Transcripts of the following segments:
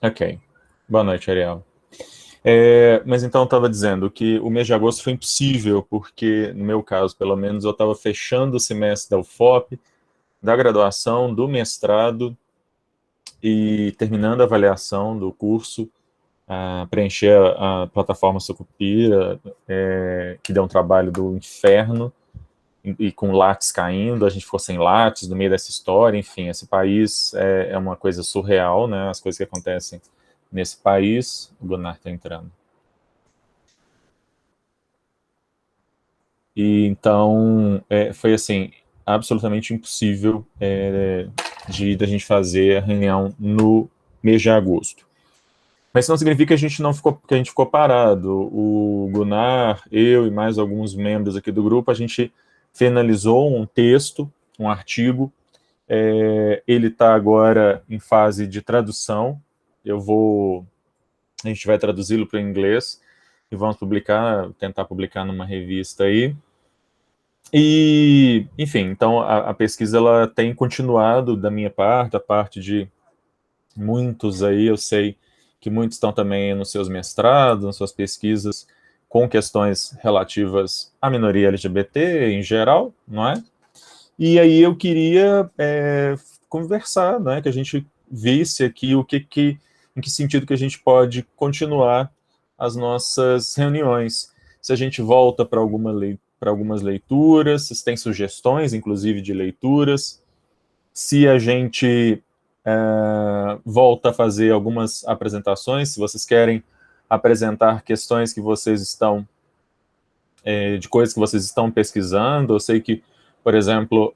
Ok. Boa noite, Ariel. Mas então eu estava dizendo que o mês de agosto foi impossível, porque, no meu caso, pelo menos, eu estava fechando o semestre da UFOP, da graduação, do mestrado e terminando a avaliação do curso, preencher a plataforma Sucupira, que deu um trabalho do inferno, e com Lattes caindo, a gente ficou sem Lattes no meio dessa história, enfim, esse país é uma coisa surreal, né, as coisas que acontecem nesse país. O Gunnar está entrando. E então foi assim absolutamente impossível de da gente fazer a reunião no mês de agosto. Mas isso não significa que a gente não ficou que a gente ficou parado. O Gunnar, eu e mais alguns membros aqui do grupo, a gente finalizou um texto, um artigo. Ele está agora em fase de tradução. A gente vai traduzi-lo para o inglês e vamos tentar publicar numa revista aí. E, enfim, então a pesquisa ela tem continuado da minha parte, a parte de muitos aí, eu sei que muitos estão também nos seus mestrados, nas suas pesquisas, com questões relativas à minoria LGBT em geral, não é? E aí eu queria conversar, né, que a gente visse aqui em que sentido que a gente pode continuar as nossas reuniões. Se a gente volta para algumas leituras, se tem sugestões, inclusive, de leituras, se a gente volta a fazer algumas apresentações, se vocês querem apresentar questões que vocês estão de coisas que vocês estão pesquisando. Eu sei que, por exemplo,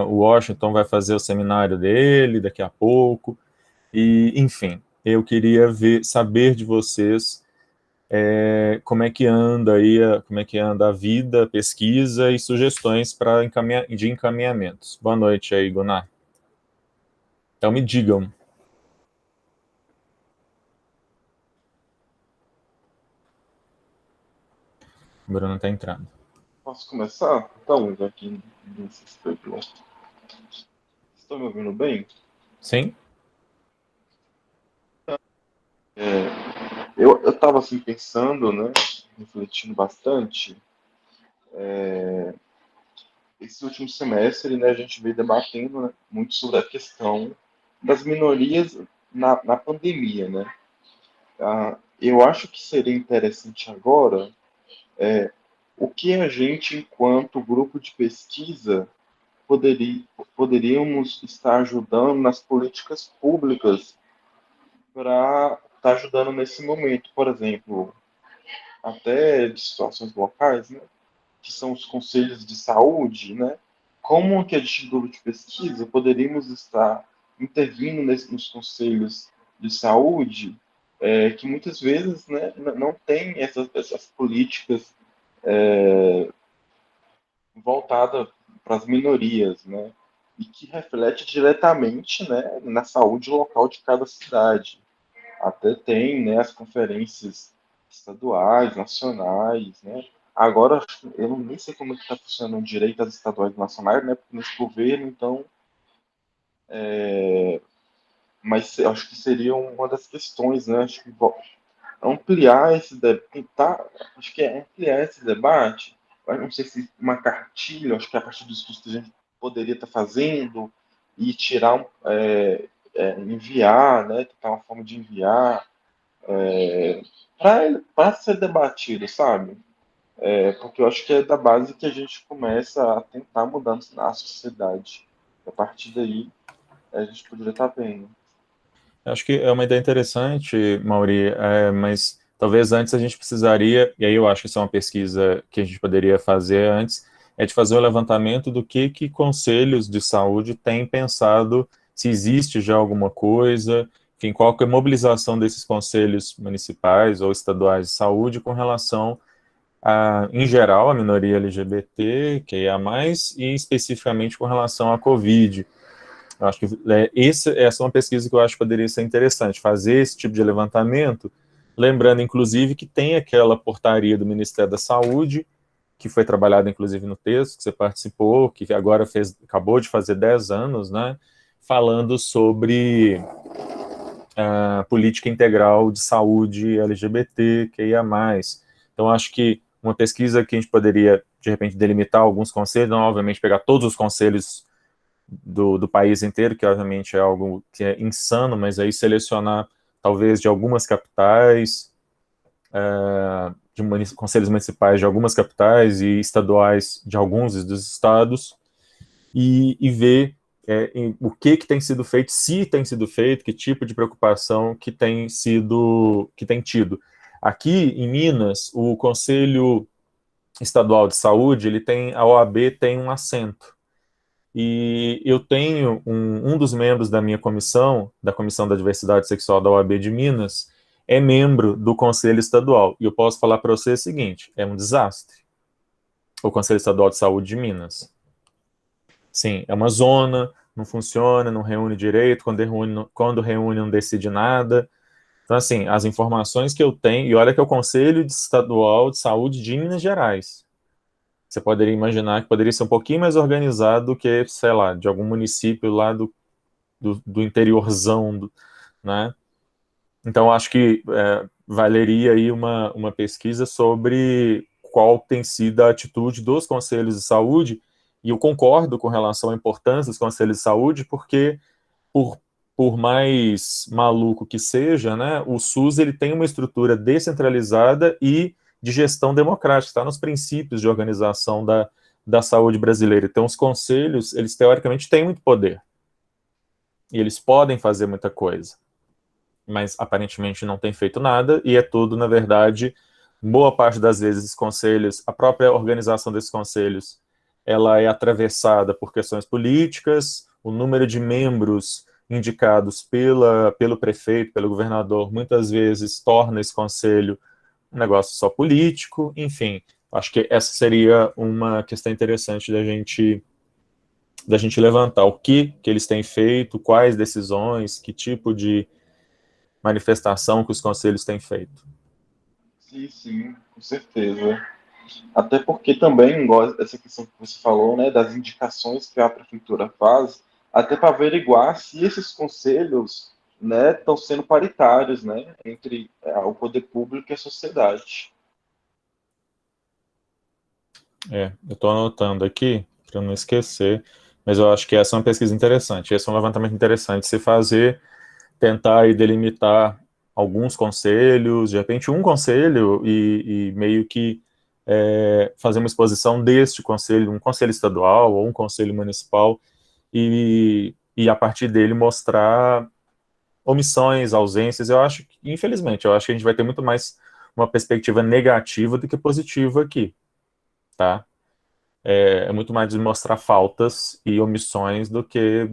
o Washington vai fazer o seminário dele daqui a pouco, e, enfim, eu queria saber de vocês como é que anda aí, como é que anda a vida, a pesquisa e sugestões de encaminhamentos. Boa noite aí, Gunnar. Então me digam. O Bruno está entrando. Posso começar? Então, já que ninguém se inscreveu. Estão me ouvindo bem? Sim? Eu estava assim pensando, né, refletindo bastante. Esse último semestre, né, a gente veio debatendo, né, muito sobre a questão das minorias na pandemia, né? Eu acho que seria interessante agora o que a gente, enquanto grupo de pesquisa, poderia, poderíamos estar ajudando nas políticas públicas para estar ajudando nesse momento, por exemplo, até de situações locais, né, que são os conselhos de saúde, né, como que a Instituto de Pesquisa poderíamos estar intervindo nos conselhos de saúde, que muitas vezes, né, não tem essas políticas voltadas para as minorias, né, e que reflete diretamente, né, na saúde local de cada cidade. Até tem, né, as conferências estaduais, nacionais, né? Agora, eu nem sei como é que está funcionando direito as estaduais e nacionais, né? Porque nesse governo, então, mas eu acho que seria uma das questões, né? Acho que ampliar tentar, acho que é ampliar esse debate. Eu não sei se uma cartilha, acho que é a partir dos estudos que a gente poderia estar fazendo e tirar, enviar, né? Tentar uma forma de enviar para ser debatido, sabe? Porque eu acho que é da base que a gente começa a tentar mudanças na sociedade. A partir daí, a gente poderia estar vendo. Acho que é uma ideia interessante, Mauri, mas talvez antes a gente precisaria, e aí eu acho que isso é uma pesquisa que a gente poderia fazer antes, é de fazer um levantamento do que conselhos de saúde têm pensado, se existe já alguma coisa, enfim, qual que é a mobilização desses conselhos municipais ou estaduais de saúde com relação em geral, a minoria LGBT, que é a mais, e especificamente com relação à Covid. Eu acho que essa é uma pesquisa que eu acho que poderia ser interessante, fazer esse tipo de levantamento, lembrando, inclusive, que tem aquela portaria do Ministério da Saúde, que foi trabalhada, inclusive, no texto que você participou, que agora acabou de fazer 10 anos, né, falando sobre política integral de saúde LGBT, QIA+. Então, acho que uma pesquisa que a gente poderia, de repente, delimitar alguns conselhos, não, obviamente, pegar todos os conselhos do país inteiro, que, obviamente, é algo que é insano, mas aí selecionar, talvez, de algumas capitais, de conselhos municipais de algumas capitais e estaduais de alguns dos estados, e ver o que tem sido feito, se tem sido feito, que tipo de preocupação que tem tido. Aqui em Minas, o Conselho Estadual de Saúde, a OAB tem um assento. E eu tenho um dos membros da minha comissão, da Comissão da Diversidade Sexual da OAB de Minas, é membro do Conselho Estadual. E eu posso falar para você o seguinte: é um desastre. O Conselho Estadual de Saúde de Minas. Sim, é uma zona, não funciona, não reúne direito, quando reúne não decide nada. Então, assim, as informações que eu tenho, e olha que é o Conselho Estadual de Saúde de Minas Gerais. Você poderia imaginar que poderia ser um pouquinho mais organizado do que, sei lá, de algum município lá do interiorzão, né? Então, acho que valeria aí uma pesquisa sobre qual tem sido a atitude dos conselhos de saúde, e eu concordo com relação à importância dos conselhos de saúde, porque, por mais maluco que seja, né, o SUS ele tem uma estrutura descentralizada e de gestão democrática, está nos princípios de organização da saúde brasileira. Então, os conselhos, eles teoricamente têm muito poder, e eles podem fazer muita coisa, mas aparentemente não tem feito nada, e é tudo, na verdade, boa parte das vezes, os conselhos, a própria organização desses conselhos, ela é atravessada por questões políticas, o número de membros indicados pelo prefeito, pelo governador, muitas vezes torna esse conselho um negócio só político, enfim, acho que essa seria uma questão interessante da gente levantar, o que eles têm feito, quais decisões, que tipo de manifestação que os conselhos têm feito. Sim, com certeza. Até porque também, igual essa questão que você falou, né, das indicações que a prefeitura faz, até para averiguar se esses conselhos, né, estão sendo paritários, né, entre o poder público e a sociedade. Eu estou anotando aqui, para não esquecer, mas eu acho que essa é uma pesquisa interessante, esse é um levantamento interessante, se fazer, tentar aí delimitar alguns conselhos, de repente um conselho, e meio que fazer uma exposição deste conselho, um conselho estadual ou um conselho municipal, e a partir dele mostrar omissões, ausências. Eu acho que, infelizmente, eu acho que a gente vai ter muito mais uma perspectiva negativa do que positiva aqui, tá? É muito mais de mostrar faltas e omissões do que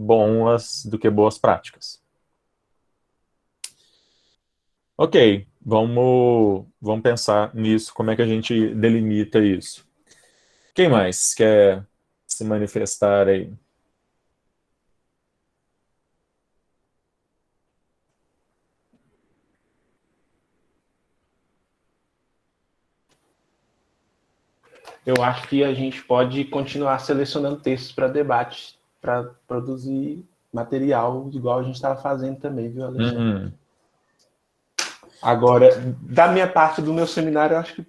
boas práticas. Ok, vamos pensar nisso, como é que a gente delimita isso. Quem mais quer se manifestar aí? Eu acho que a gente pode continuar selecionando textos para debate, para produzir material igual a gente estava fazendo também, viu, Alexandre? Agora, da minha parte do meu seminário, eu acho que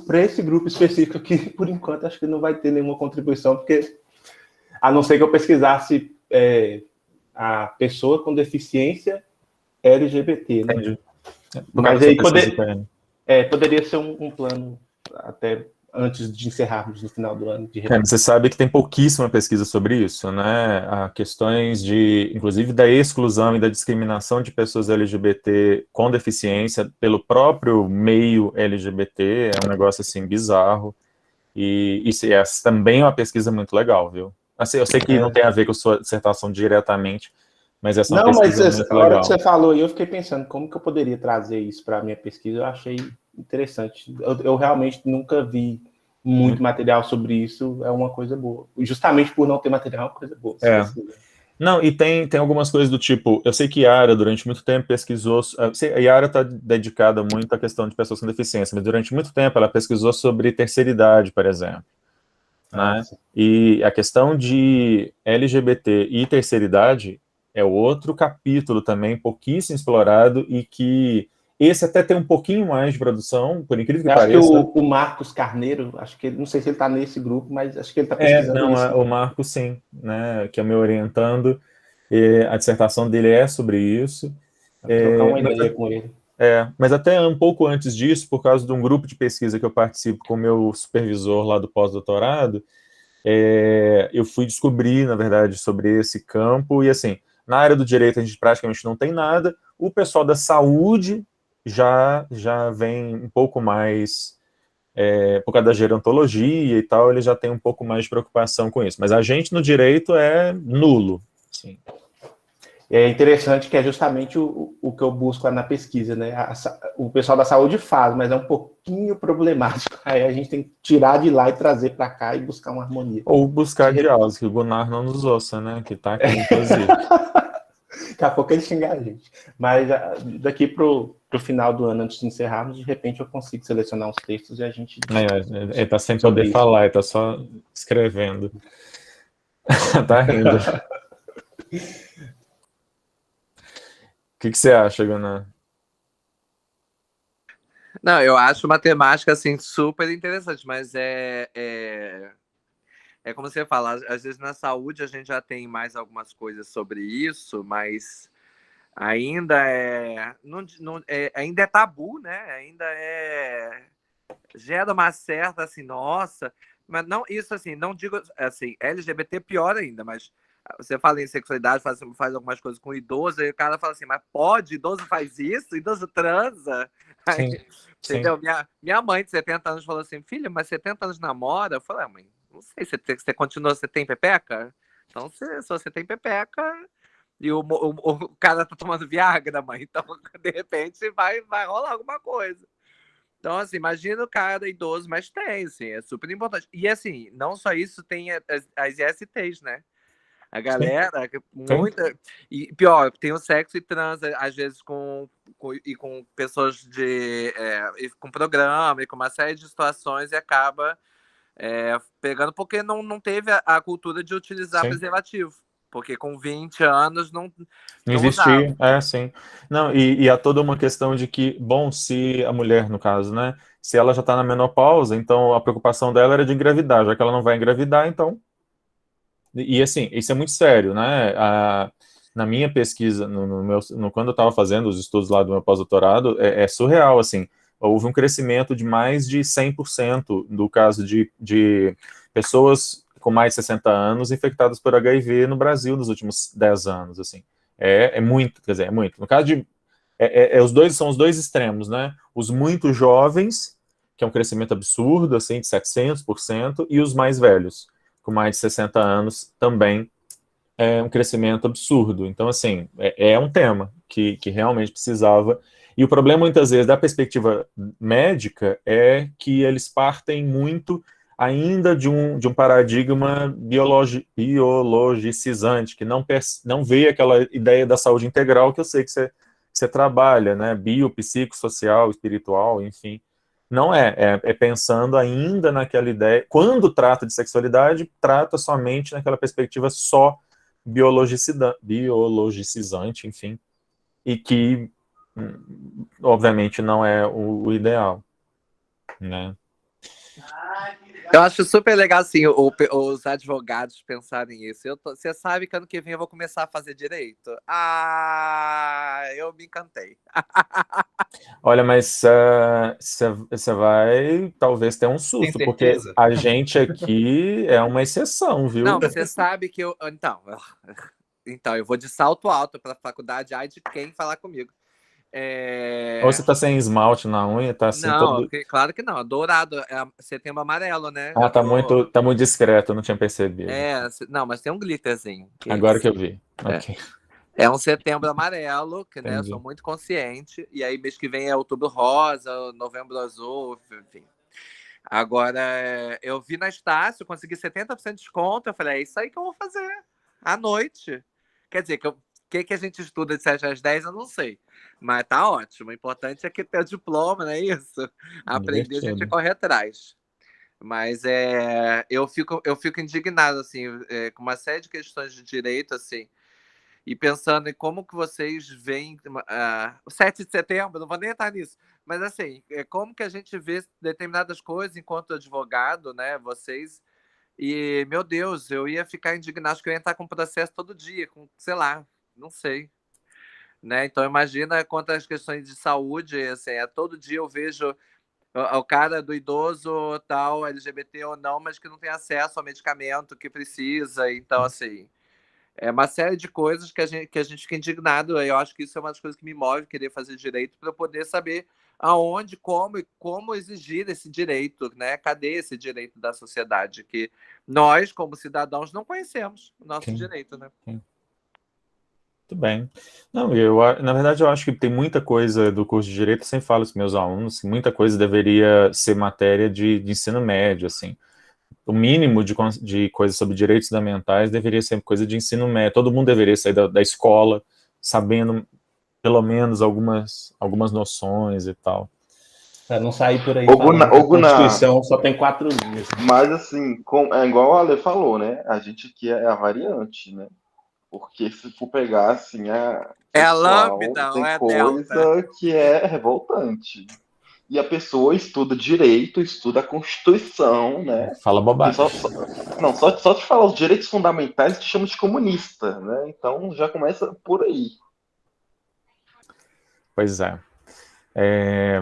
para esse grupo específico aqui, por enquanto, acho que não vai ter nenhuma contribuição, porque a não ser que eu pesquisasse a pessoa com deficiência LGBT, né? Entendi. Mas aí poderia ser um plano até antes de encerrarmos no final do ano. Você sabe que tem pouquíssima pesquisa sobre isso, né? Há questões inclusive, da exclusão e da discriminação de pessoas LGBT com deficiência pelo próprio meio LGBT, é um negócio, assim, bizarro. E essa também é uma pesquisa muito legal, viu? Assim, eu sei que não tem a ver com a sua dissertação diretamente, mas essa é uma pesquisa muito legal. A hora que você falou, eu fiquei pensando como que eu poderia trazer isso para a minha pesquisa. Eu achei interessante. Eu realmente nunca vi muito material sobre isso, é uma coisa boa. Justamente por não ter material, é uma coisa boa. Não, e tem algumas coisas do tipo, eu sei que Yara, durante muito tempo, pesquisou, a Yara está dedicada muito à questão de pessoas com deficiência, mas durante muito tempo ela pesquisou sobre terceira idade, por exemplo. Né? E a questão de LGBT e terceira idade é outro capítulo também, pouquíssimo explorado, e que esse até tem um pouquinho mais de produção, por incrível que Eu pareça. acho que o Marcos Carneiro, acho que não sei se ele está nesse grupo, mas acho que ele está pesquisando isso. O Marco, sim, né, que é me orientando, e a dissertação dele é sobre isso. Trocar uma ideia com ele. Mas até um pouco antes disso, por causa de um grupo de pesquisa que eu participo com o meu supervisor lá do pós-doutorado, eu fui descobrir, na verdade, sobre esse campo, e assim, na área do direito a gente praticamente não tem nada, o pessoal da saúde já vem um pouco mais, por causa da gerontologia e tal, ele já tem um pouco mais de preocupação com isso, mas a gente no direito é nulo, assim. É interessante que é justamente o que eu busco lá na pesquisa, né? O pessoal da saúde faz, mas é um pouquinho problemático. Aí a gente tem que tirar de lá e trazer para cá e buscar uma harmonia. Ou buscar diálise, que o Gunnar não nos ouça, né? Que tá aqui, inclusive. Daqui a pouco ele xingar a gente. Mas daqui pro final do ano, antes de encerrarmos, de repente eu consigo selecionar uns textos e a gente... Ele tá sem poder falar, ele tá só escrevendo. Tá rindo. O que você acha, Gunnar? Não, eu acho matemática assim super interessante, mas como você fala, às vezes na saúde a gente já tem mais algumas coisas sobre isso, mas ainda ainda é tabu, né? Gera uma certa assim, nossa, mas não isso assim, não digo assim, LGBT pior ainda, mas você fala em sexualidade, faz algumas coisas com idoso, e o cara fala assim, mas pode? Idoso faz isso? Idoso transa? Sim, aí, entendeu? Minha mãe de 70 anos falou assim, filha, mas 70 anos namora? Eu falei, mãe, não sei, você continua, você tem pepeca? Então, se você tem pepeca e o cara tá tomando Viagra, mãe, então, de repente, vai rolar alguma coisa. Então, assim, imagina o cara idoso, mas tem, assim, é super importante. E, assim, não só isso, tem as ISTs, né? A galera, muita... E pior, tem o sexo e trans, às vezes, com pessoas com programa e com uma série de situações e acaba pegando, porque não teve a cultura de utilizar preservativo. Porque com 20 anos não existia, sim. Não, e há toda uma questão de que, bom, se a mulher, no caso, né, se ela já está na menopausa, então a preocupação dela era de engravidar, já que ela não vai engravidar, então... E assim, isso é muito sério, né? Na minha pesquisa, quando eu estava fazendo os estudos lá do meu pós-doutorado, é surreal, assim, houve um crescimento de mais de 100% do caso de pessoas com mais de 60 anos infectadas por HIV no Brasil nos últimos 10 anos, assim. É muito, quer dizer, é muito. No caso de... são os dois extremos, né? Os muito jovens, que é um crescimento absurdo, assim, de 700%, e os mais velhos, com mais de 60 anos, também é um crescimento absurdo. Então, assim, é um tema que realmente precisava. E o problema, muitas vezes, da perspectiva médica, é que eles partem muito ainda de um paradigma biologicizante, que não vê aquela ideia da saúde integral que eu sei que você trabalha, né? Bio, psicossocial, espiritual, enfim. Não é pensando ainda naquela ideia, quando trata de sexualidade, trata somente naquela perspectiva só biologicizante, enfim, e que, obviamente, não é o ideal, né? Eu acho super legal, assim, os advogados pensarem isso. Você sabe que ano que vem eu vou começar a fazer direito? Eu me encantei. Olha, mas você vai talvez ter um susto, porque a gente aqui é uma exceção, viu? Não, você sabe que eu... Então, eu vou de salto alto para a faculdade, ai de quem falar comigo. Ou você tá sem esmalte na unha, tá assim não, todo... claro que não, dourado, setembro amarelo, né? tá muito discreto, eu não tinha percebido. Não, mas tem um glitterzinho. Agora que eu vi, ok. É um setembro amarelo, que né, eu Entendi. sou muito consciente, e aí mês que vem é outubro rosa, novembro azul, enfim. Agora, eu vi na Estácio, consegui 70% de desconto, eu falei, é isso aí que eu vou fazer, à noite. Quer dizer, o que a gente estuda de 7 às 10, eu não sei. Mas tá ótimo. O importante é que ter o diploma, não é isso? Aprender, a gente corre atrás. Mas eu fico indignado, assim, com uma série de questões de direito, assim. e pensando em como que vocês veem o 7 de setembro, não vou nem entrar nisso, mas assim, como que a gente vê determinadas coisas enquanto advogado, né, vocês, e, meu Deus, eu ia ficar indignado, acho que eu ia entrar com processo todo dia, com, sei lá, não sei, né, então imagina quanto às questões de saúde, assim, todo dia eu vejo o cara do idoso, tal, LGBT ou não, mas que não tem acesso ao medicamento que precisa, então, assim, é uma série de coisas que a gente fica indignado. Eu acho que isso é uma das coisas que me move querer fazer direito, para eu poder saber aonde, como e como exigir esse direito, né? Cadê esse direito da sociedade que nós, como cidadãos, não conhecemos o nosso Sim. direito, né? Sim. Muito bem. Não, na verdade, eu acho que tem muita coisa do curso de Direito, eu sempre falo para os meus alunos, que muita coisa deveria ser matéria de ensino médio, assim. O mínimo de coisas sobre direitos fundamentais deveria ser coisa de ensino médio. Todo mundo deveria sair da escola sabendo, pelo menos, algumas noções e tal. Pra não sair por aí Ô, falando Gunnar, que a Constituição só tem 4 linhas. mas assim, é igual o Ale falou, né? A gente aqui é a variante, né? Porque se for pegar assim, É a pessoal, lambda ou tem é a delta? coisa que é revoltante. E a pessoa estuda direito, estuda a Constituição, né? Fala Porque bobagem. não, só te falar os direitos fundamentais te chama de comunista, né? Então já começa por aí. Pois é.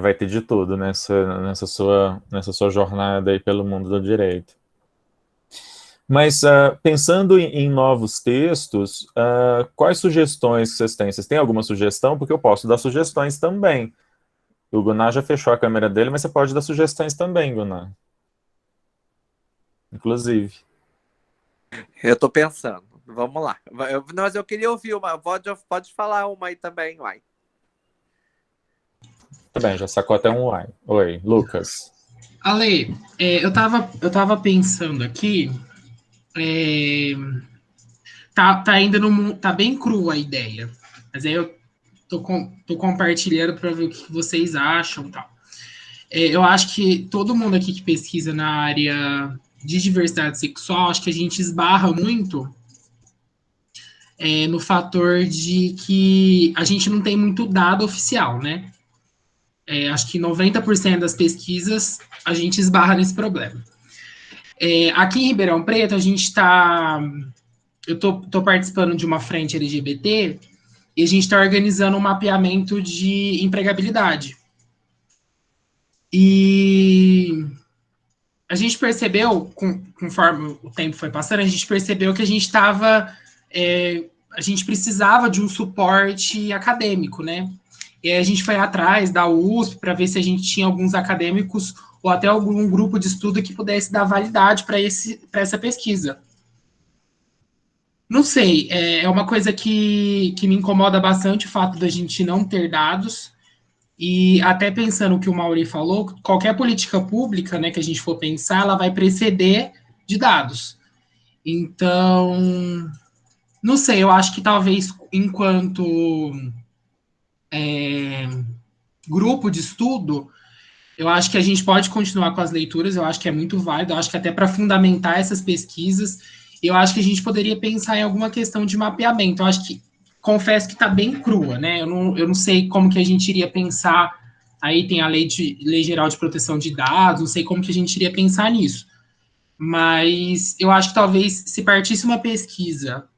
Vai ter de tudo nessa sua jornada aí pelo mundo do direito. Mas, pensando em novos textos, quais sugestões que vocês têm? Vocês têm alguma sugestão? Porque eu posso dar sugestões também. O Gunnar já fechou a câmera dele, mas você pode dar sugestões também, Gunnar. Inclusive. Eu tô pensando. Vamos lá. Mas eu queria ouvir uma. Pode falar uma aí também, uai. Tá bem, já sacou até um uai. Oi, Lucas. Ale, eu tava pensando aqui, tá ainda tá bem crua a ideia, mas aí eu tô compartilhando para ver o que vocês acham, e tal. Eu acho que todo mundo aqui que pesquisa na área de diversidade sexual, acho que a gente esbarra muito no fator de que a gente não tem muito dado oficial, né? Acho que 90% das pesquisas a gente esbarra nesse problema. Aqui em Ribeirão Preto, a gente está. Eu tô participando de uma frente LGBT e a gente está organizando um mapeamento de empregabilidade. E a gente percebeu, conforme o tempo foi passando, a gente percebeu que a gente estava. A gente precisava de um suporte acadêmico, né? E aí a gente foi atrás da USP para ver se a gente tinha alguns acadêmicos ou até algum grupo de estudo que pudesse dar validade para essa pesquisa. Não sei, é uma coisa que me incomoda bastante o fato da gente não ter dados, e até pensando o que o Mauri falou, qualquer política pública, né, que a gente for pensar, ela vai preceder de dados. Então, não sei, eu acho que talvez enquanto grupo de estudo, eu acho que a gente pode continuar com as leituras, eu acho que é muito válido, eu acho que até para fundamentar essas pesquisas, eu acho que a gente poderia pensar em alguma questão de mapeamento. Eu acho que, confesso que está bem crua, né? Eu não sei como que a gente iria pensar, aí tem a lei Geral de Proteção de Dados, não sei como que a gente iria pensar nisso. Mas eu acho que talvez se partisse uma pesquisa,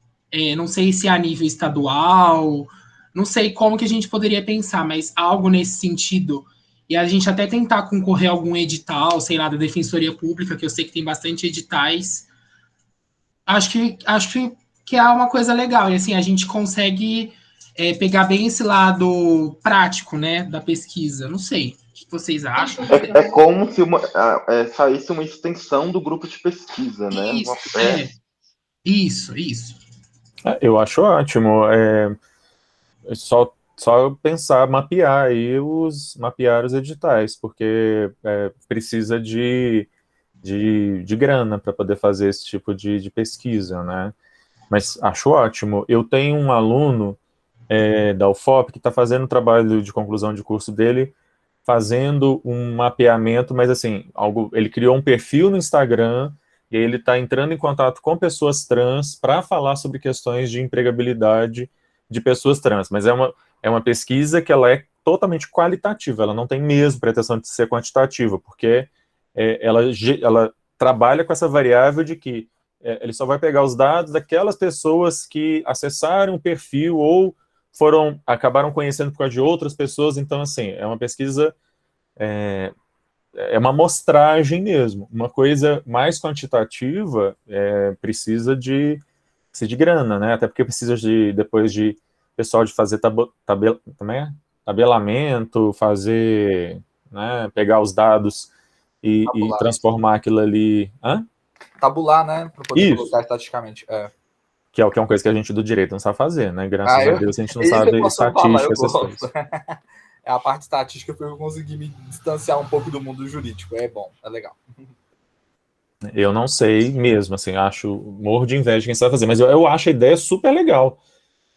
não sei se a nível estadual, não sei como que a gente poderia pensar, mas algo nesse sentido, e a gente até tentar concorrer a algum edital, sei lá, da Defensoria Pública, que eu sei que tem bastante editais, acho que é uma coisa legal, e assim, a gente consegue pegar bem esse lado prático, né, da pesquisa, não sei, o que vocês acham? É como se saísse uma extensão do grupo de pesquisa, né? Isso. Eu acho ótimo. Só pensar, mapear os editais, porque precisa de grana para poder fazer esse tipo de pesquisa, né? Mas acho ótimo. Eu tenho um aluno da UFOP que está fazendo o trabalho de conclusão de curso dele, fazendo um mapeamento, mas assim, ele criou um perfil no Instagram e aí ele está entrando em contato com pessoas trans para falar sobre questões de empregabilidade de pessoas trans, mas é uma pesquisa que ela é totalmente qualitativa, ela não tem mesmo pretensão de ser quantitativa, porque ela trabalha com essa variável de que ele só vai pegar os dados daquelas pessoas que acessaram o perfil ou acabaram conhecendo por causa de outras pessoas, então, assim, é uma pesquisa, é uma amostragem mesmo. Uma coisa mais quantitativa precisa de grana, né? Até porque precisa depois de pessoal de fazer tabelamento, fazer, né, pegar os dados e transformar aquilo ali. Hã? Tabular, né? Para poder Isso. colocar estatisticamente. Que é uma coisa que a gente do direito não sabe fazer, né? Graças a Deus a gente não sabe estatística, essas coisas. É a parte estatística que eu consegui me distanciar um pouco do mundo jurídico. É bom, é legal. Eu não sei mesmo, assim, morro de inveja de quem sabe fazer, mas eu acho a ideia super legal.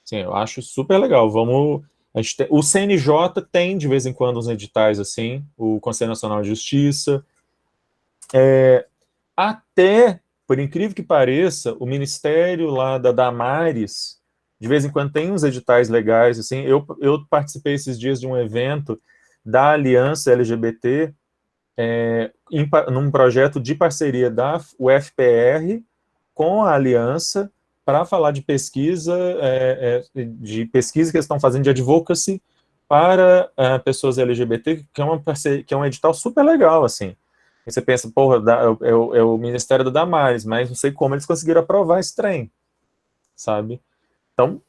Assim, eu acho super legal. O CNJ tem, de vez em quando, uns editais assim, o Conselho Nacional de Justiça. Até, por incrível que pareça, o Ministério lá da Damares, de vez em quando tem uns editais legais, assim. Eu participei esses dias de um evento da Aliança LGBT, num projeto de parceria da UFPR com a Aliança, para falar de pesquisa, que eles estão fazendo de advocacy para pessoas LGBT, que é um edital super legal, assim. E você pensa, porra, é o Ministério da Damares, mas não sei como eles conseguiram aprovar esse trem, sabe? Então,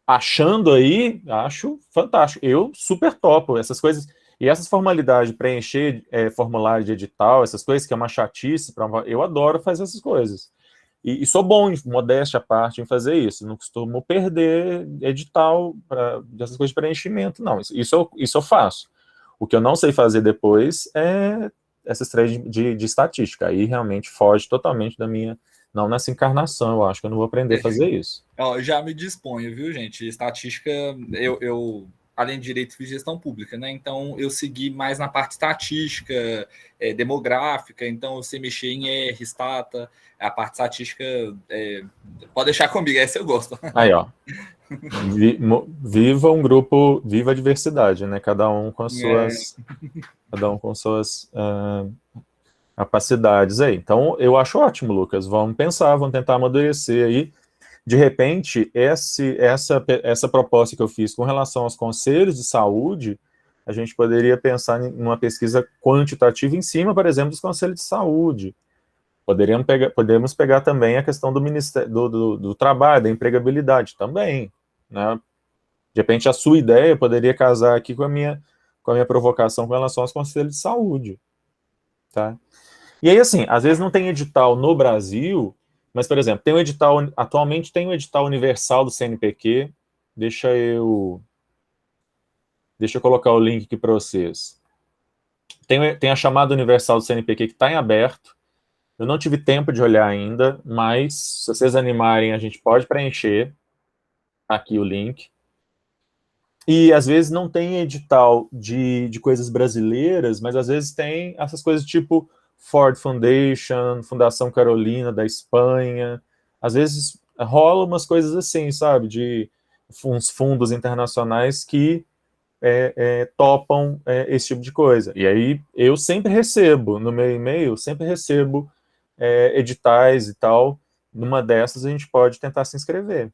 achando aí, acho fantástico. Eu super topo essas coisas. E essas formalidades, preencher formulário de edital, essas coisas, que é uma chatice, eu adoro fazer essas coisas. E sou bom, modéstia à parte, em fazer isso. Não costumo perder edital dessas coisas de preenchimento, não. Isso eu faço. O que eu não sei fazer depois é essas três de estatística. Aí realmente foge totalmente da minha... Não nessa encarnação, eu acho que eu não vou aprender a fazer isso. Eu já me disponho, viu, gente? Estatística, eu além de direito, fiz gestão pública, né? Então eu segui mais na parte estatística, demográfica, então eu sei mexer em R, Stata, a parte estatística pode deixar comigo, essa eu gosto. Aí, ó. Viva um grupo, viva a diversidade, né? Cada um com suas capacidades aí. Então, eu acho ótimo, Lucas. Vamos pensar, vamos tentar amadurecer aí. De repente, essa proposta que eu fiz com relação aos conselhos de saúde, a gente poderia pensar em uma pesquisa quantitativa em cima, por exemplo, dos conselhos de saúde. Podemos pegar também a questão do Ministério do Trabalho, da empregabilidade também, né? De repente, a sua ideia poderia casar aqui com a minha provocação com relação aos conselhos de saúde, tá? E aí, assim, às vezes não tem edital no Brasil, mas, por exemplo, atualmente tem um edital universal do CNPq. Deixa eu colocar o link aqui para vocês. Tem a chamada universal do CNPq que está em aberto. Eu não tive tempo de olhar ainda, mas se vocês animarem, a gente pode preencher aqui o link. E às vezes não tem edital de coisas brasileiras, mas às vezes tem essas coisas tipo Ford Foundation, Fundação Carolina da Espanha. Às vezes rola umas coisas assim, sabe, de uns fundos internacionais que topam esse tipo de coisa. E aí eu sempre recebo, no meu e-mail, editais e tal. Numa dessas a gente pode tentar se inscrever.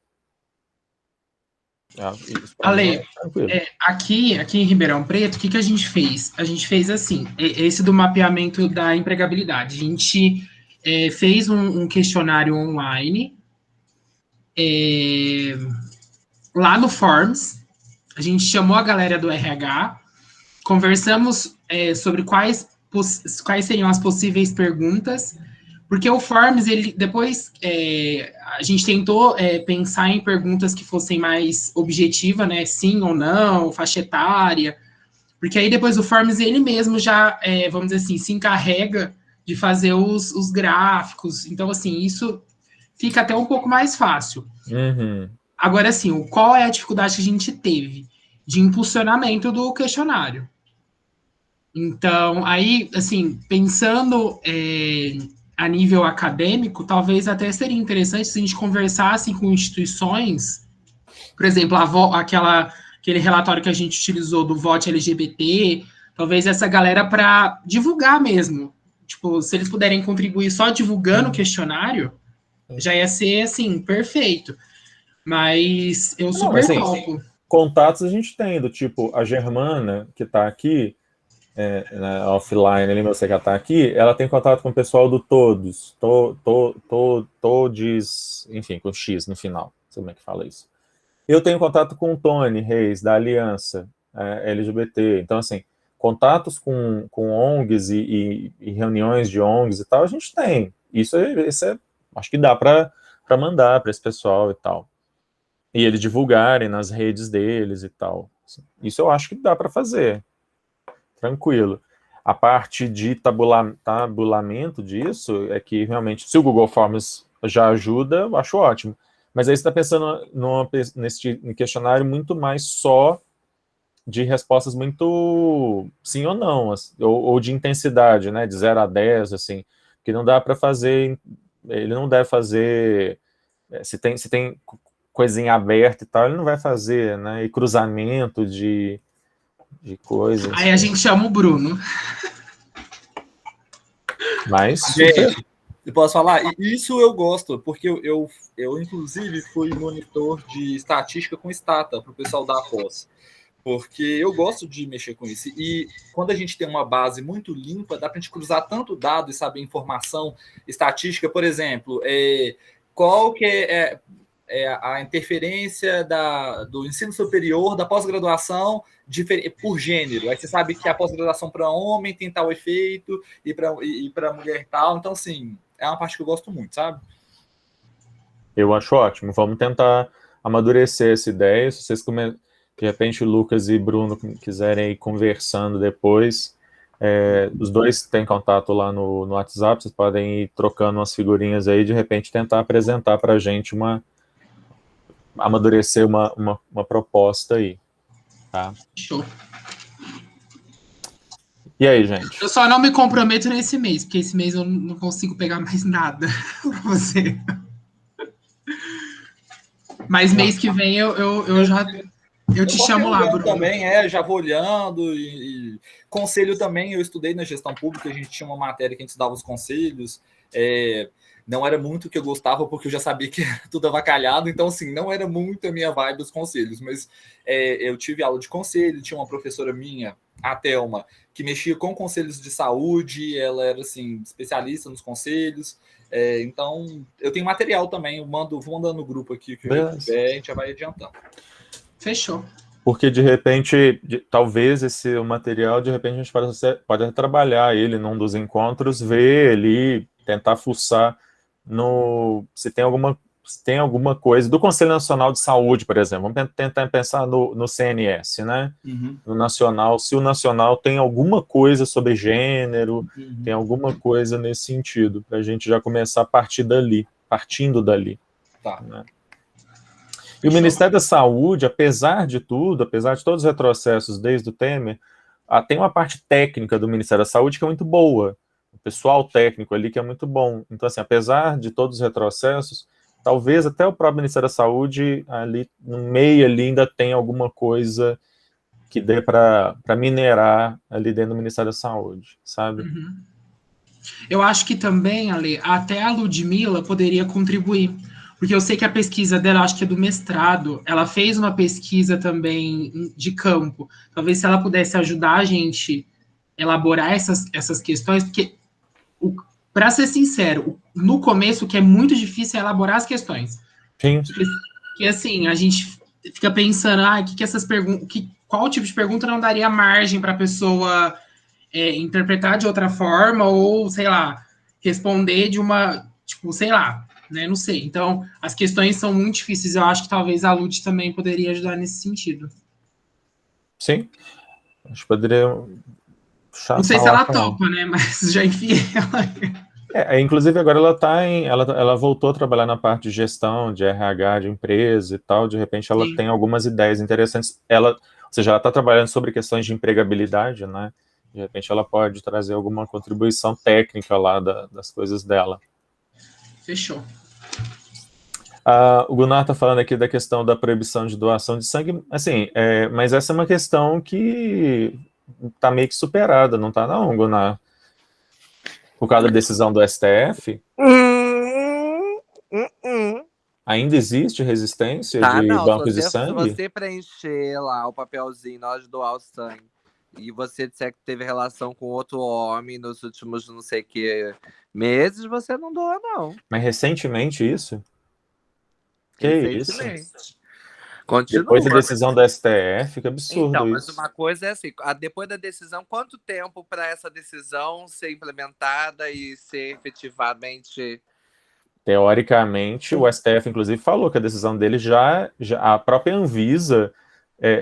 Ale, aqui em Ribeirão Preto, o que a gente fez? A gente fez assim, esse do mapeamento da empregabilidade. A gente fez um questionário online lá no Forms. A gente chamou a galera do RH, conversamos sobre quais seriam as possíveis perguntas, porque o Forms, ele depois a gente tentou pensar em perguntas que fossem mais objetivas, né? Sim ou não, faixa etária, porque aí depois o Forms ele mesmo já, vamos dizer assim, se encarrega de fazer os gráficos. Então, assim, isso fica até um pouco mais fácil. Uhum. Agora, assim, qual é a dificuldade que a gente teve? De impulsionamento do questionário. Então, aí, assim, pensando a nível acadêmico, talvez até seria interessante se a gente conversasse com instituições, por exemplo, aquele relatório que a gente utilizou do voto LGBT, talvez essa galera para divulgar mesmo. Tipo, se eles puderem contribuir só divulgando o questionário, já ia ser, assim, perfeito. Mas eu super assim, topo. Contatos a gente tem, do tipo, a Germana, que está aqui, offline, ali, você que está aqui, ela tem contato com o pessoal do Todos, Todes, enfim, com X no final, não sei como é que fala isso. Eu tenho contato com o Tony Reis, da Aliança LGBT, então, assim, contatos com ONGs e reuniões de ONGs e tal, a gente tem. Isso acho que dá para mandar para esse pessoal e tal. E eles divulgarem nas redes deles e tal. Isso eu acho que dá para fazer. Tranquilo. A parte de tabulamento disso é que realmente, se o Google Forms já ajuda, eu acho ótimo. Mas aí você está pensando nesse questionário muito mais só de respostas muito sim ou não, ou de intensidade, né, de 0 a 10, assim, que não dá para fazer, ele não deve fazer, se tem coisinha aberta e tal, ele não vai fazer, né, e cruzamento de coisas. Aí a gente chama o Bruno. Mas, gente, eu posso falar? Isso eu gosto, porque eu inclusive, fui monitor de estatística com Stata, para o pessoal da pós. Porque eu gosto de mexer com isso. E quando a gente tem uma base muito limpa, dá para a gente cruzar tanto dado e saber informação estatística. Por exemplo, qual que é a interferência do ensino superior, da pós-graduação por gênero. Aí você sabe que a pós-graduação para homem tem tal efeito e para mulher tal. Então, assim, é uma parte que eu gosto muito, sabe? Eu acho ótimo. Vamos tentar amadurecer essa ideia. Se vocês de repente o Lucas e Bruno quiserem ir conversando depois, os dois têm contato lá no WhatsApp, vocês podem ir trocando umas figurinhas aí, de repente tentar apresentar para a gente amadurecer uma proposta aí, tá? Show. E aí, gente? Eu só não me comprometo nesse mês, porque esse mês eu não consigo pegar mais nada para você. Mas mês que vem eu já... Eu te chamo lá, Bruno. Também, já vou olhando. E conselho também, eu estudei na gestão pública, a gente tinha uma matéria que a gente estudava os conselhos. Não era muito o que eu gostava, porque eu já sabia que era tudo avacalhado, então, assim, não era muito a minha vibe os conselhos, mas eu tive aula de conselho, tinha uma professora minha, a Thelma, que mexia com conselhos de saúde, ela era, assim, especialista nos conselhos, então, eu tenho material também, vou mandando no grupo aqui, que a gente já vai adiantando. Fechou. Porque, de repente, talvez esse material, de repente, a gente pode trabalhar ele num dos encontros, ver ali, tentar fuçar se tem alguma coisa do Conselho Nacional de Saúde, por exemplo. Vamos tentar pensar no CNS, né? Uhum. No Nacional, se o Nacional tem alguma coisa sobre gênero, tem alguma coisa nesse sentido, para a gente já começar partindo dali. Tá. Né? E o Ministério da Saúde, apesar de tudo, apesar de todos os retrocessos desde o Temer, tem uma parte técnica do Ministério da Saúde que é muito boa. O pessoal técnico ali que é muito bom. Então, assim, apesar de todos os retrocessos, talvez até o próprio Ministério da Saúde, ali no meio ali, ainda tem alguma coisa que dê para minerar ali dentro do Ministério da Saúde, sabe? Uhum. Eu acho que também, Ale, até a Ludmilla poderia contribuir. Porque eu sei que a pesquisa dela, acho que é do mestrado, ela fez uma pesquisa também de campo. Talvez se ela pudesse ajudar a gente a elaborar essas questões, porque, para ser sincero, no começo o que é muito difícil é elaborar as questões. Sim. Porque assim, a gente fica pensando, qual tipo de pergunta não daria margem para a pessoa interpretar de outra forma, ou, sei lá, responder de uma, tipo, sei lá, né? Não sei. Então, as questões são muito difíceis. Eu acho que talvez a Lud também poderia ajudar nesse sentido. Sim. Acho que poderia... Não sei se ela topa, né? Mas já enfiei ela. Inclusive, agora ela voltou a trabalhar na parte de gestão, de RH, de empresa e tal. De repente, ela tem algumas ideias interessantes. Ou seja, ela está trabalhando sobre questões de empregabilidade, né? De repente ela pode trazer alguma contribuição técnica lá das coisas dela. Fechou. O Gunnar está falando aqui da questão da proibição de doação de sangue, assim, mas essa é uma questão que está meio que superada, não está não, Gunnar? Por causa da decisão do STF, ainda existe resistência Tá, de não. bancos de Se sangue? você preencher lá o papelzinho na hora de doar o sangue e você disser que teve relação com outro homem nos últimos não sei que meses, você não doa, não. Mas recentemente isso? Que isso? Recentemente. Continua. Depois da decisão do STF, que absurdo Então, mas isso. uma coisa é assim, depois da decisão, quanto tempo para essa decisão ser implementada e ser efetivamente... Teoricamente, o STF, inclusive, falou que a decisão dele a própria Anvisa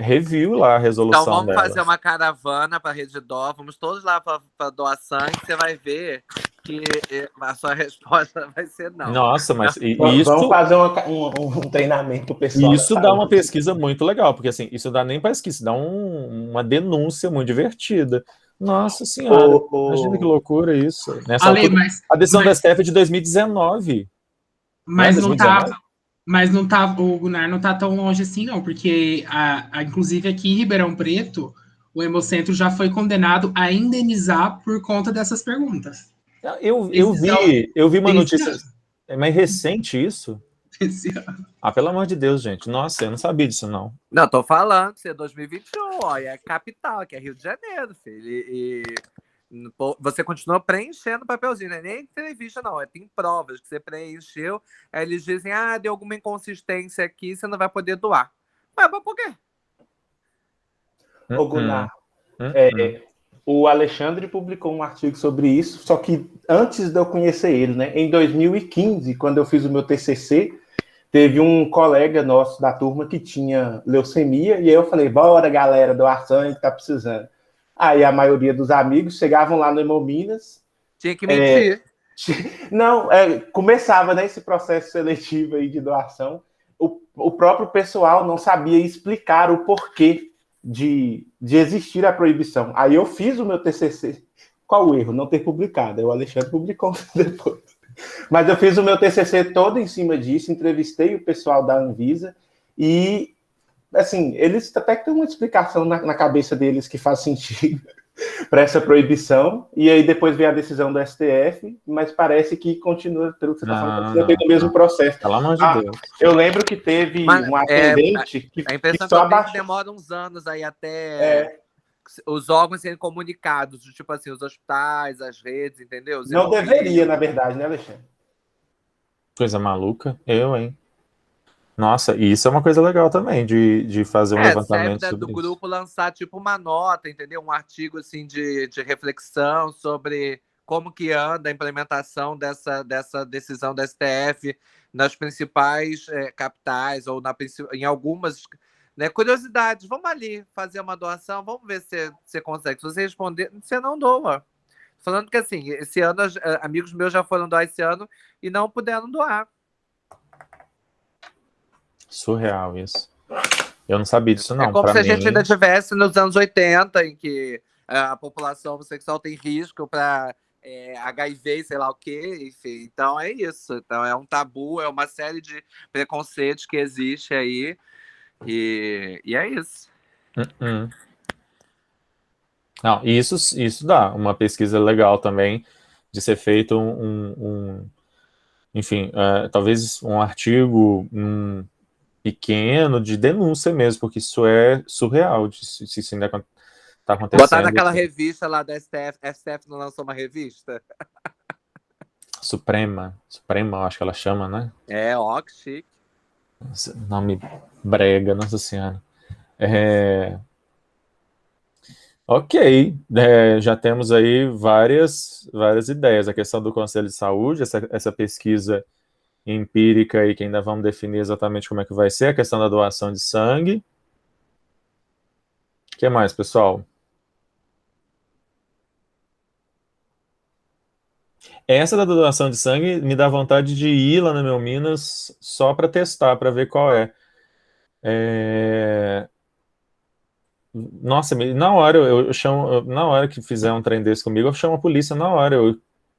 reviu lá a Então resolução vamos dela. fazer uma caravana para a Rede Dó, vamos todos lá para doar sangue, você vai ver que a sua resposta vai ser não. Nossa, mas Vamos isso, fazer um treinamento pro pessoal. isso dá uma pesquisa muito legal, porque assim, isso dá nem pesquisa, isso dá uma denúncia muito divertida. Nossa senhora, imagina que loucura isso. Nessa Ale, altura, a decisão do STF é de 2019. Mas Não é não tá, 2019? mas não tá, o Gunnar não tá tão longe assim, não, porque inclusive aqui em Ribeirão Preto, o Hemocentro já foi condenado a indenizar por conta dessas perguntas. Eu vi uma notícia, é mais recente isso? Pelo amor de Deus, gente. Nossa, eu não sabia disso, não. Não, tô falando, isso é 2021, ó, é capital, que é Rio de Janeiro, filho. E você continua preenchendo o papelzinho, não é nem entrevista, não. Tem provas que você preencheu, aí eles dizem, deu alguma inconsistência aqui, você não vai poder doar. Mas por quê? Ô, Gunnar, o Alexandre publicou um artigo sobre isso, só que antes de eu conhecer ele, né? Em 2015, quando eu fiz o meu TCC, teve um colega nosso da turma que tinha leucemia, e aí eu falei, bora, galera, doar sangue, tá precisando. Aí a maioria dos amigos chegavam lá no Hemominas. Tinha que mentir. Não, começava, né, esse processo seletivo aí de doação. O próprio pessoal não sabia explicar o porquê de existir a proibição. Aí eu fiz o meu TCC. Qual o erro? Não ter publicado. Aí o Alexandre publicou depois. Mas eu fiz o meu TCC todo em cima disso, entrevistei o pessoal da Anvisa e, assim, eles até que têm uma explicação na cabeça deles que faz sentido para essa proibição, e aí depois vem a decisão do STF, mas parece que continua, pelo que você está falando, continua o mesmo processo. Pelo amor de Deus. Eu lembro que teve uma atendente que a impressão só que abaixou. demora uns anos aí até os órgãos serem comunicados, tipo assim, os hospitais, as redes, entendeu? Não deveria, na verdade, né, Alexandre? Coisa maluca. hein? Nossa, e isso é uma coisa legal também, de fazer um levantamento serve sobre do isso. grupo lançar tipo uma nota, entendeu? Um artigo assim de reflexão sobre como que anda a implementação dessa decisão da STF nas principais capitais ou em algumas, né, curiosidades. Vamos ali fazer uma doação, vamos ver se você consegue. Se você responder, você não doa. Falando que assim, esse ano, amigos meus já foram doar esse ano e não puderam doar. Surreal isso. Eu não sabia disso, não. É como pra se a mim... gente ainda estivesse nos anos 80, em que a população homossexual tem risco para HIV, sei lá o quê, enfim. Então é isso. Então é um tabu, é uma série de preconceitos que existe aí. E é isso. Não, isso dá uma pesquisa legal também de ser feito enfim, talvez um artigo pequeno de denúncia mesmo, porque isso é surreal, se isso ainda está acontecendo. Botar naquela revista lá da STF não lançou uma revista? Suprema, acho que ela chama, né? Ó, que chique. Nome brega, nossa senhora. Ok, já temos aí várias ideias. A questão do Conselho de Saúde, essa pesquisa empírica aí, que ainda vamos definir exatamente como é que vai ser, a questão da doação de sangue. O que mais, pessoal? Essa da doação de sangue me dá vontade de ir lá no meu Minas só para testar, para ver qual é. Nossa, na hora eu chamo, na hora que fizer um trem desse comigo, eu chamo a polícia na hora.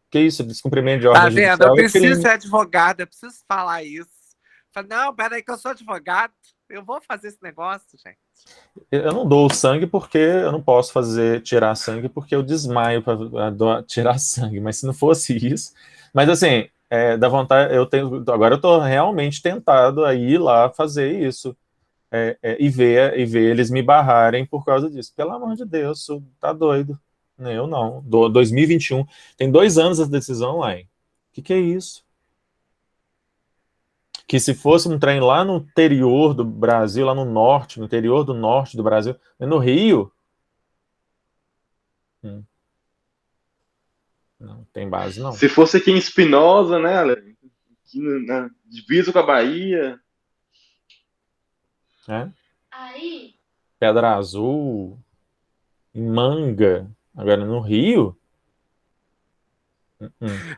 Que isso? Descumprimento de Tá ordem vendo? judicial Eu é preciso crime. ser advogada, eu preciso falar isso. Falei, não, peraí que eu sou advogado. Eu vou fazer esse negócio, gente. Eu não dou sangue porque eu não posso tirar sangue porque eu desmaio para tirar sangue. Mas se não fosse isso. Mas assim, da vontade, agora eu tô realmente tentado a ir lá fazer isso. E ver eles me barrarem por causa disso. Pelo amor de Deus, tá doido. Eu não. 2021. Tem 2 anos essa decisão lá. O que é isso? Que se fosse um trem lá no interior do Brasil, lá no norte, no interior do norte do Brasil, no Rio, não tem base, não. Se fosse aqui em Espinosa, né, Ale? Aqui na divisa com a Bahia. Aí. Pedra Azul, em Manga, agora no Rio.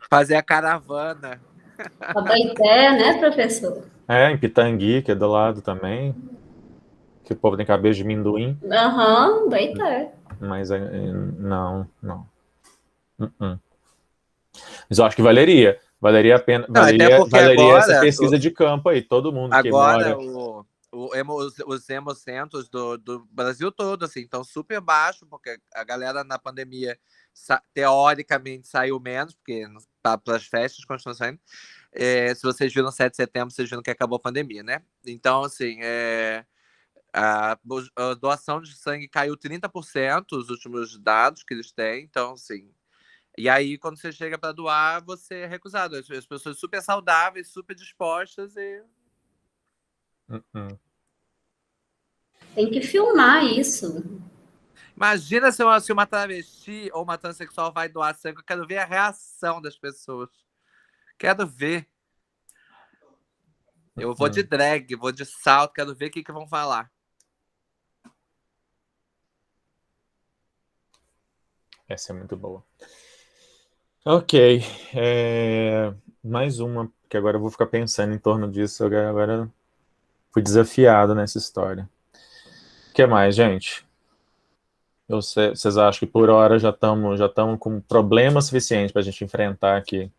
Fazer a caravana. Abaeté, né, professor? Em Pitangui, que é do lado também. Que o povo tem cabeça de amendoim. Aham, Abaeté. Mas não. Mas eu acho que valeria. Valeria a pena. Não, até porque valeria essa agora, pesquisa de campo aí. Todo mundo que agora mora. os hemocentros do Brasil todo, assim, estão super baixos, porque a galera na pandemia, teoricamente, saiu menos, porque para as festas continuam saindo. Se vocês viram 7 de setembro, vocês viram que acabou a pandemia, né? Então, assim, a doação de sangue caiu 30%, os últimos dados que eles têm. Então, assim, e aí, quando você chega para doar, você é recusado. As pessoas super saudáveis, super dispostas e... Tem que filmar isso. Imagina se uma travesti ou uma transexual vai doar sangue. Eu quero ver a reação das pessoas. Quero ver. Eu vou de drag, vou de salto, quero ver o que vão falar. Essa é muito boa. Ok. Mais uma, que agora eu vou ficar pensando em torno disso. Agora fui desafiado nessa história. O que mais, gente? Vocês acham que por hora já estamos com problema suficiente para a gente enfrentar aqui?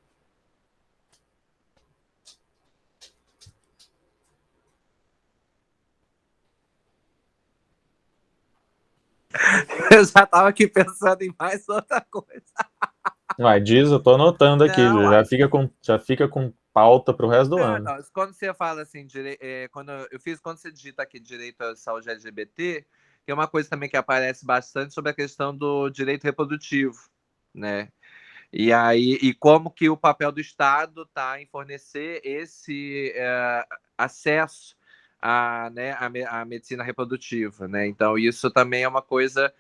Eu já estava aqui pensando em mais outra coisa. Vai, diz, eu tô anotando aqui. Não, já fica com pauta pro resto do ano. Não, quando você fala assim, quando você digita aqui direito à saúde LGBT, que é uma coisa também que aparece bastante sobre a questão do direito reprodutivo, né? E aí, como que o papel do Estado está em fornecer esse acesso à medicina reprodutiva, né? Então, isso também é uma coisa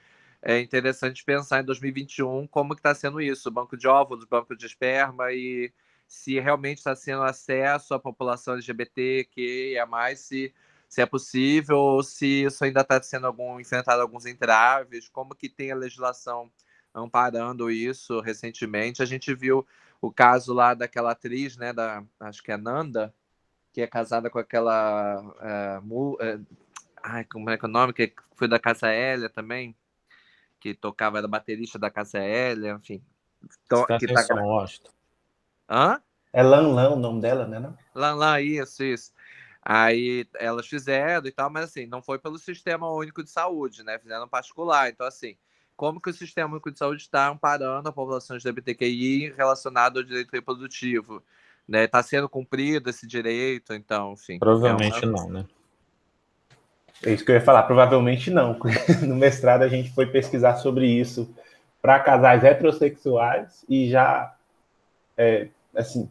interessante pensar em 2021, como que está sendo isso, o banco de óvulos, banco de esperma, e se realmente está sendo acesso à população LGBT, que é mais, se é possível, ou se isso ainda está sendo enfrentado alguns entraves, como que tem a legislação amparando isso recentemente. A gente viu o caso lá daquela atriz, né, acho que é Nanda, que é casada com aquela... como é que é o nome? Que foi da Cássia Eller também, que tocava, era baterista da Cássia Eller, enfim. Está sem som, Washington. Hã? É Lan Lan o nome dela, né? Não? Lan, isso. Aí elas fizeram e tal, mas assim, não foi pelo Sistema Único de Saúde, né? Fizeram particular. Então, assim, como que o Sistema Único de Saúde está amparando a população LGBTQI relacionada ao direito reprodutivo? Né? Está sendo cumprido esse direito, então, enfim. Provavelmente não, né? É isso que eu ia falar, provavelmente não. No mestrado a gente foi pesquisar sobre isso para casais heterossexuais e já, assim,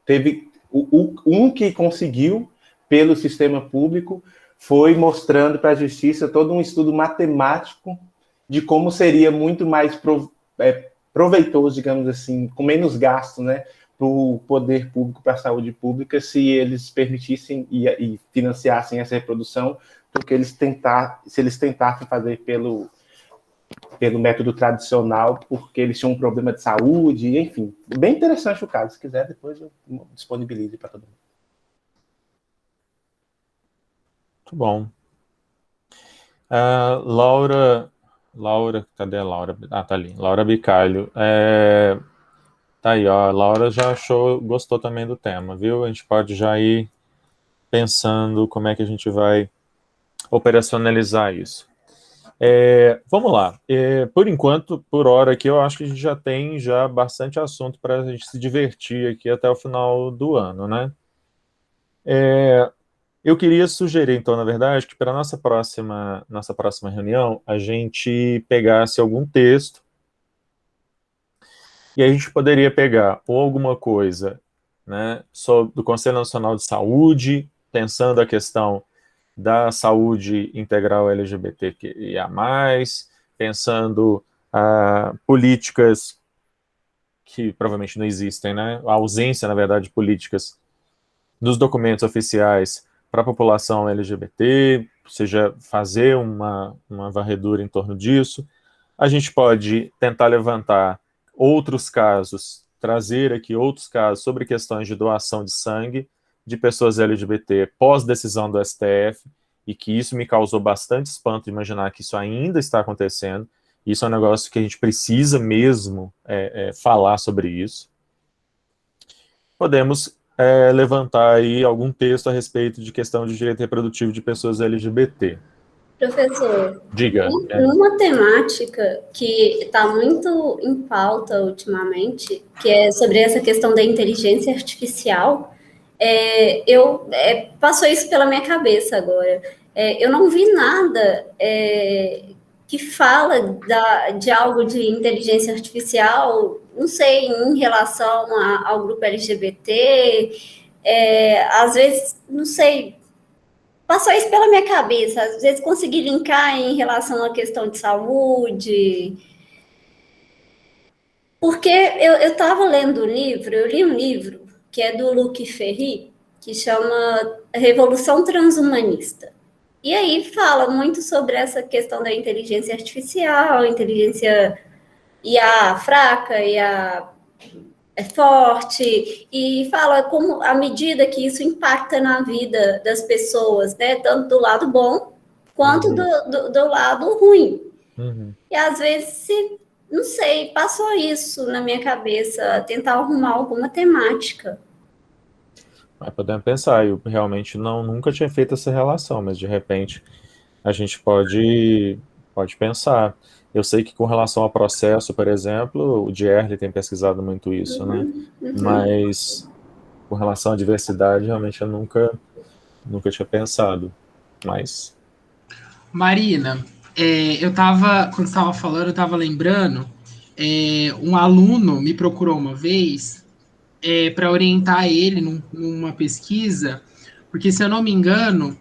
teve um que conseguiu pelo sistema público foi mostrando para a justiça todo um estudo matemático de como seria muito mais proveitoso, digamos assim, com menos gasto, né, para o poder público, para a saúde pública, se eles permitissem e financiassem essa reprodução, do que se eles tentassem fazer pelo método tradicional, porque eles tinham um problema de saúde, enfim. Bem interessante o caso. Se quiser, depois eu disponibilizo para todo mundo. Muito bom. Laura, cadê a Laura? Ah, tá ali, Laura Bicalho. Tá aí, ó, a Laura já gostou também do tema, viu? A gente pode já ir pensando como é que a gente vai operacionalizar isso. Vamos lá. Por enquanto, por hora aqui, eu acho que a gente já tem bastante assunto para a gente se divertir aqui até o final do ano, né? Eu queria sugerir, então, na verdade, que para a nossa próxima reunião, a gente pegasse algum texto e a gente poderia pegar ou alguma coisa, né, do Conselho Nacional de Saúde, pensando a questão da saúde integral LGBTQIA+, pensando políticas que provavelmente não existem, né, a ausência, na verdade, de políticas nos documentos oficiais para a população LGBT, ou seja, fazer uma varredura em torno disso. A gente pode tentar levantar outros casos, trazer aqui outros casos sobre questões de doação de sangue de pessoas LGBT pós-decisão do STF, e que isso me causou bastante espanto imaginar que isso ainda está acontecendo. Isso é um negócio que a gente precisa mesmo falar sobre isso. Podemos levantar aí algum texto a respeito de questão de direito reprodutivo de pessoas LGBT. Professor, Diga. uma temática que está muito em pauta ultimamente, que é sobre essa questão da inteligência artificial, passou isso pela minha cabeça agora. Eu não vi nada que fala de algo de inteligência artificial, não sei, em relação ao grupo LGBT, às vezes, não sei, passou isso pela minha cabeça, às vezes consegui linkar em relação à questão de saúde, porque eu estava lendo um livro, eu li um livro que é do Luc Ferry, que chama Revolução Transhumanista. E aí fala muito sobre essa questão da inteligência artificial, inteligência IA fraca, IA forte, e fala como, à medida que isso impacta na vida das pessoas, né, tanto do lado bom quanto do lado ruim. Uhum. E às vezes, não sei, passou isso na minha cabeça, tentar arrumar alguma temática. Mas podemos pensar, eu realmente nunca tinha feito essa relação, mas de repente a gente pode pensar. Eu sei que com relação ao processo, por exemplo, o Dierle tem pesquisado muito isso, né? Mas com relação à diversidade, realmente eu nunca tinha pensado. Mas... Marina, quando você estava falando, eu estava lembrando, um aluno me procurou uma vez para orientar ele numa pesquisa, porque, se eu não me engano,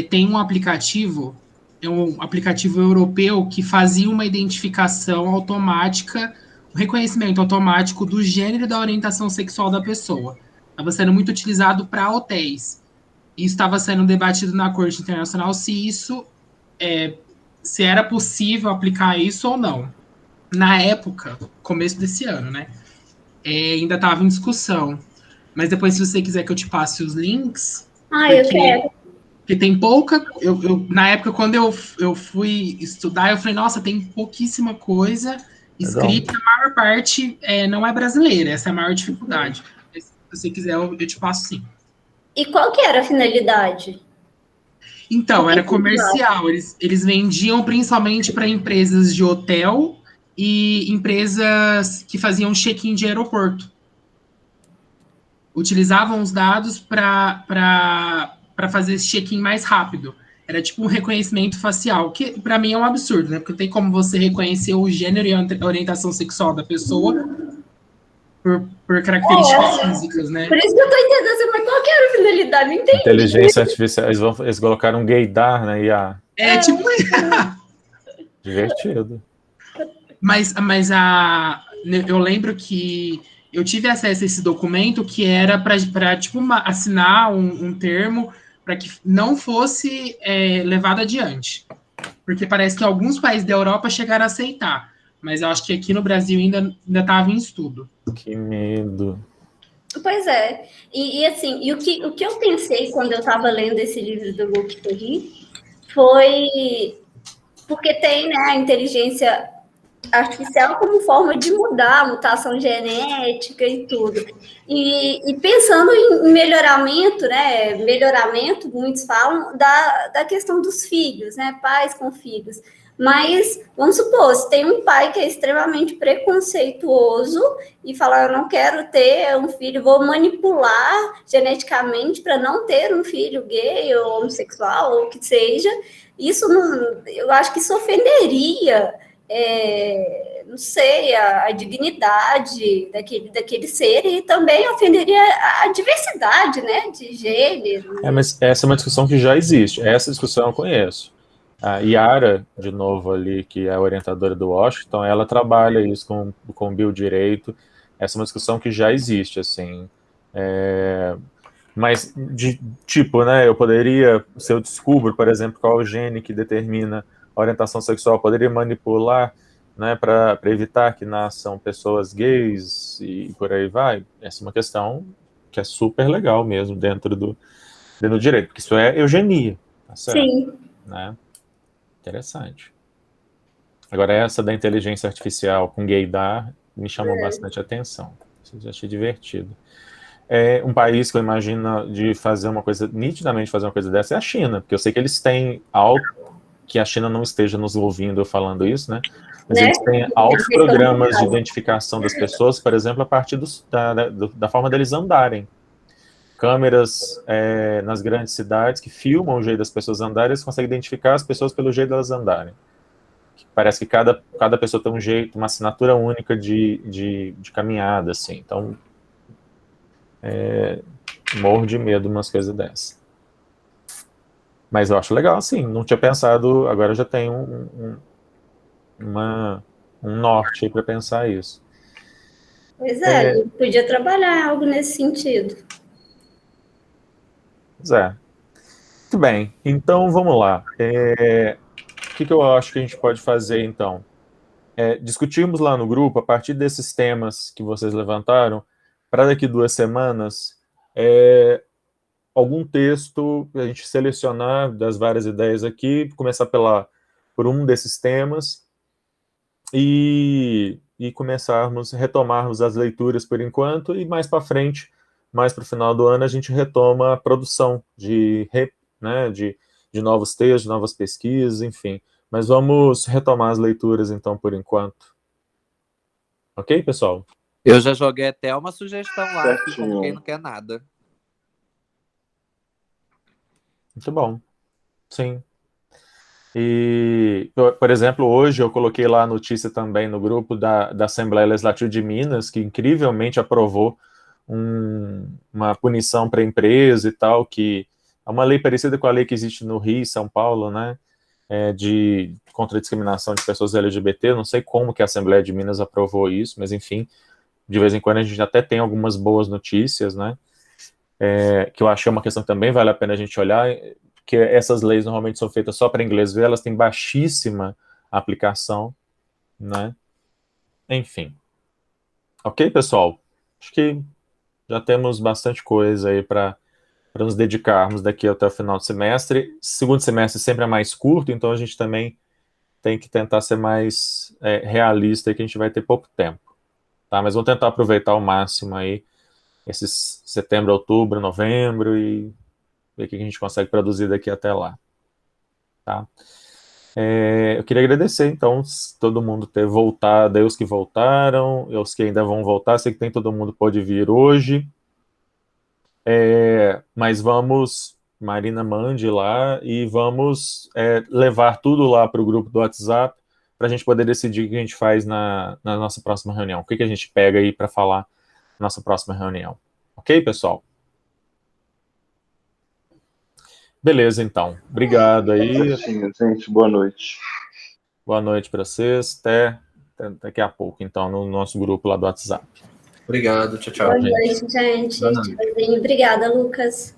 tem um aplicativo europeu que fazia uma identificação automática, um reconhecimento automático do gênero e da orientação sexual da pessoa. Estava sendo muito utilizado para hotéis. Isso estava sendo debatido na Corte Internacional se era possível aplicar isso ou não. Na época, começo desse ano, né? Ainda estava em discussão. Mas depois, se você quiser que eu te passe os links... Eu quero. Porque tem pouca... na época, quando eu fui estudar, eu falei, nossa, tem pouquíssima coisa escrita, a maior parte não é brasileira, essa é a maior dificuldade. Se você quiser, eu te passo sim. E qual que era a finalidade? Então, era comercial. Eles vendiam principalmente para empresas de hotel e empresas que faziam check-in de aeroporto. Utilizavam os dados para fazer esse check-in mais rápido. Era tipo um reconhecimento facial, que para mim é um absurdo, né? Porque tem como você reconhecer o gênero e a orientação sexual da pessoa por características físicas, né? Por isso que eu tô entendendo, mas qual que era a finalidade? Não entendi. Inteligência artificial, eles colocaram um gaydar, né? Tipo... Divertido. Mas eu lembro que eu tive acesso a esse documento que era para tipo, assinar um termo para que não fosse levado adiante. Porque parece que alguns países da Europa chegaram a aceitar. Mas eu acho que aqui no Brasil ainda estava em estudo. Que medo. Pois é. E assim, o que eu pensei quando eu estava lendo esse livro do Luc Ferry foi porque tem, né, a inteligência artificial como forma de mudar a mutação genética e tudo. E pensando em melhoramento, né? Melhoramento, muitos falam, da questão dos filhos, né? Pais com filhos. Mas, vamos supor, se tem um pai que é extremamente preconceituoso e fala, eu não quero ter um filho, vou manipular geneticamente para não ter um filho gay ou homossexual, ou o que seja, isso não, eu acho que isso ofenderia, não sei, a dignidade daquele ser e também ofenderia a diversidade, né, de gênero. Mas essa é uma discussão que já existe. Essa discussão eu conheço. A Yara, de novo ali, que é a orientadora do Washington, ela trabalha isso com biodireito. Essa é uma discussão que já existe, assim. Mas, de tipo, né, eu poderia, se eu descubro, por exemplo, qual é o gene que determina a orientação sexual, eu poderia manipular, né, para evitar que nasçam pessoas gays e por aí vai. Essa é uma questão que é super legal mesmo dentro do direito, porque isso é eugenia, tá certo? Sim. Né? Interessante. Agora, essa da inteligência artificial com gaydar me chamou bastante atenção. Isso eu já achei divertido. Um país que eu imagino de fazer uma coisa, nitidamente fazer uma coisa dessa, é a China, porque eu sei que eles têm que a China não esteja nos ouvindo falando isso, né? Mas eles têm altos programas de identificação das pessoas, por exemplo, a partir da forma deles andarem. Câmeras nas grandes cidades que filmam o jeito das pessoas andarem, eles conseguem identificar as pessoas pelo jeito delas andarem. Parece que cada pessoa tem um jeito, uma assinatura única de caminhada, assim. Então, morro de medo de umas coisas dessas. Mas eu acho legal, assim, não tinha pensado, agora já tem um norte aí para pensar isso. Pois é, a gente podia trabalhar algo nesse sentido. Pois é. Muito bem, então vamos lá. O que eu acho que a gente pode fazer, então? Discutirmos lá no grupo, a partir desses temas que vocês levantaram, para daqui 2 semanas, algum texto, a gente selecionar das várias ideias aqui, começar por um desses temas, e retomarmos as leituras por enquanto, e mais para frente, mais para o final do ano, a gente retoma a produção de novos textos, de novas pesquisas, enfim. Mas vamos retomar as leituras, então, por enquanto. Ok, pessoal? Eu já joguei até uma sugestão lá, assim, Certinho. como quem não quer nada. Muito bom. Sim. E, por exemplo, hoje eu coloquei lá a notícia também no grupo da Assembleia Legislativa de Minas, que incrivelmente aprovou uma punição para a empresa e tal, que é uma lei parecida com a lei que existe no Rio e São Paulo, né, contra a discriminação de pessoas LGBT. Não sei como que a Assembleia de Minas aprovou isso, mas enfim, de vez em quando a gente até tem algumas boas notícias, né, que eu acho que é uma questão que também vale a pena a gente olhar, que essas leis normalmente são feitas só para inglês ver, elas têm baixíssima aplicação, né? Enfim. Ok, pessoal? Acho que já temos bastante coisa aí para nos dedicarmos daqui até o final do semestre. Segundo semestre sempre é mais curto, então a gente também tem que tentar ser mais realista, que a gente vai ter pouco tempo, tá? Mas vamos tentar aproveitar ao máximo aí esses setembro, outubro, novembro e ver o que a gente consegue produzir daqui até lá. Tá? Eu queria agradecer, então, todo mundo ter voltado, os que voltaram, os que ainda vão voltar, sei que nem todo mundo pode vir hoje, mas vamos, Marina, mande lá e vamos levar tudo lá para o grupo do WhatsApp para a gente poder decidir o que a gente faz na nossa próxima reunião, o que a gente pega aí para falar na nossa próxima reunião. Ok, pessoal? Beleza, então. Obrigado aí. Certinho, gente. Boa noite. Boa noite para vocês. Até daqui a pouco, então, no nosso grupo lá do WhatsApp. Obrigado, tchau, tchau. Boa noite, gente. Boa noite. Tchauzinho. Obrigada, Lucas.